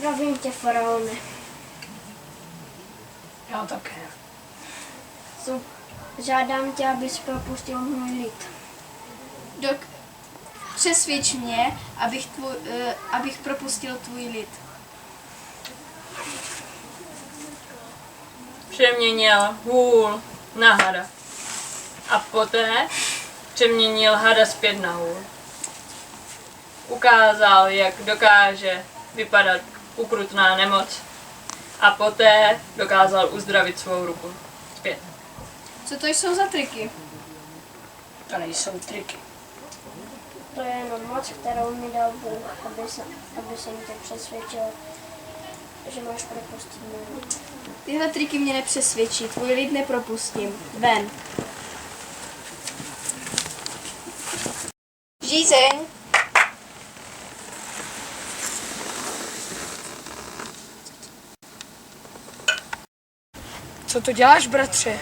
Zdravím tě, faraone. Já také. Žádám tě, abys propustil můj lid. Přesvědč mě, abych propustil tvůj lid. Přeměnil hůl na hada. A poté přeměnil hada zpět na hůl. Ukázal, jak dokáže vypadat ukrutná nemoc. A poté dokázal uzdravit svou ruku zpět. Co to jsou za triky? To nejsou triky. To je jenom moc, kterou mi dal Bůh, aby jsem tě přesvědčil, že máš propustit můj lid. Tyhle triky mě nepřesvědčí, tvůj lid nepropustím. Ven. Žízeň. Co to děláš, bratře?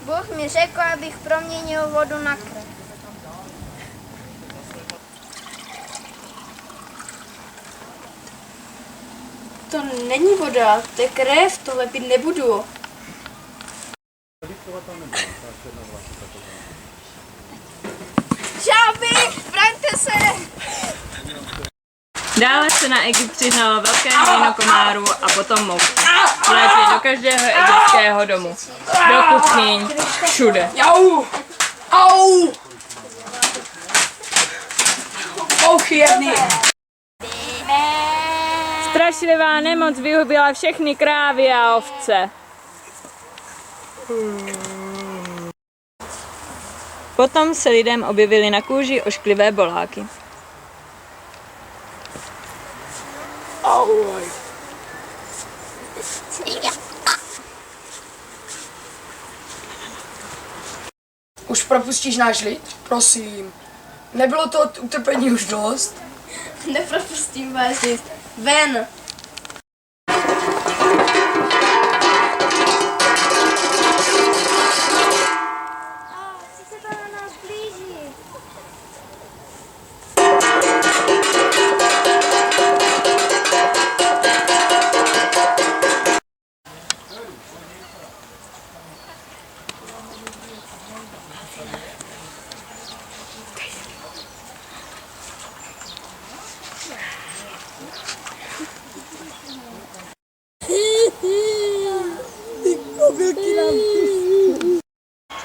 Bůh mi řekl, abych proměnil vodu na krev. To není voda, to je krev, tohle pít nebudu. Žáby, vraňte se! Dále se na Egypt přihnalo velké hejno komárů a potom mouch. Vlétli do každého egyptského domu. Do kuchyň, všude. Jau! Au! Mouchy jedny! Strašlivá nemoc vyhubila všechny krávy a ovce. Potom se lidem objevily na kůži ošklivé boláky. Auj! Už propustíš náš lid? Prosím. Nebylo to utrpení už dost? Nepropustím váš lid. Ven! Co se to na nás blíží?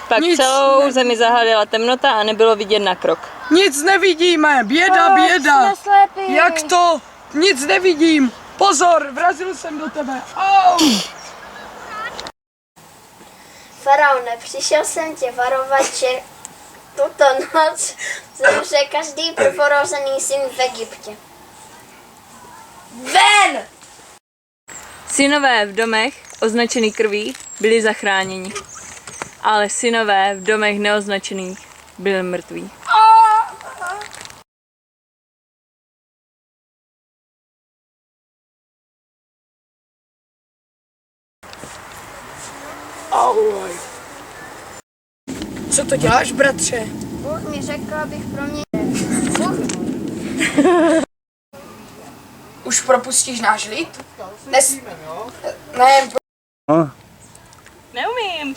Pak celou zemi zahalila temnota a nebylo vidět na krok. Nic nevidíme! Běda, běda! Jsme slepí. Jak to? Nic nevidím! Pozor, vrazil jsem do tebe! Au! Faraone, přišel jsem tě varovat, že tuto noc zemře každý prvorozený syn v Egyptě. Ven! Synové v domech označených krví byli zachráněni, ale synové v domech neoznačených byli mrtví. Auj! Co to děláš, bratře? Bůh mi řekl, abych proměnil. Už propustíš náš lid? Ne, Neumím.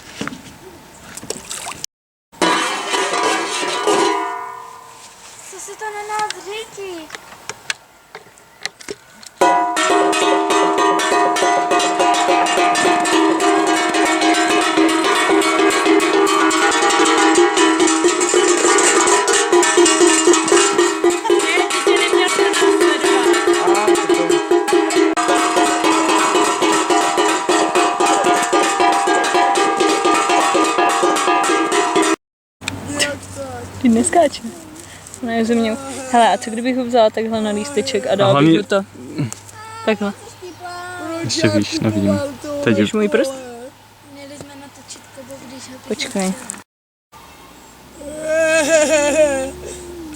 Co se to na nás řítí? Ty neskáče. Na země. Hele, a co kdybych ho vzala takhle na lísteček a dala bych ho to takhle. Ještě víš, nevidím. Teď Víš můj prst? Měli jsme natočit kobo, když ho Počkej.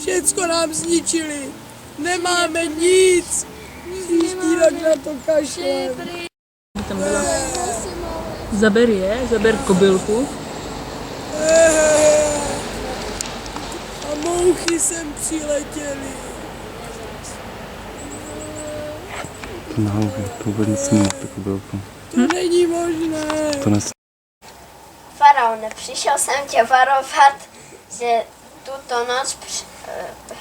všecko nám zničili. Nemáme nic. Příští rok na to kašlem. Tam byla. Zaber kobylku. A mouchy sem přiletěly. Na hlavě, to vůbec nic mimo, tak bylo to. To není možné. To nes... Faraone, přišel jsem tě varovat, že tuto noc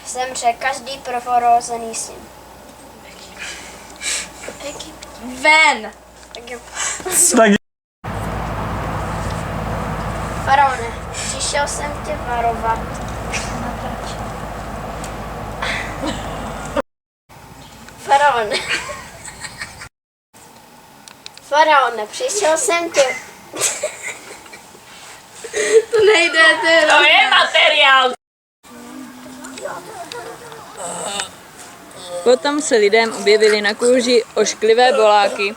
zemře každý prvorozený syn. Ven! Tak Faraone, přišel jsem tě varovat. Faraone. Faraone, přišel jsem tě... To nejde, to je To je materiál! Potom se lidem objevily na kůži ošklivé boláky.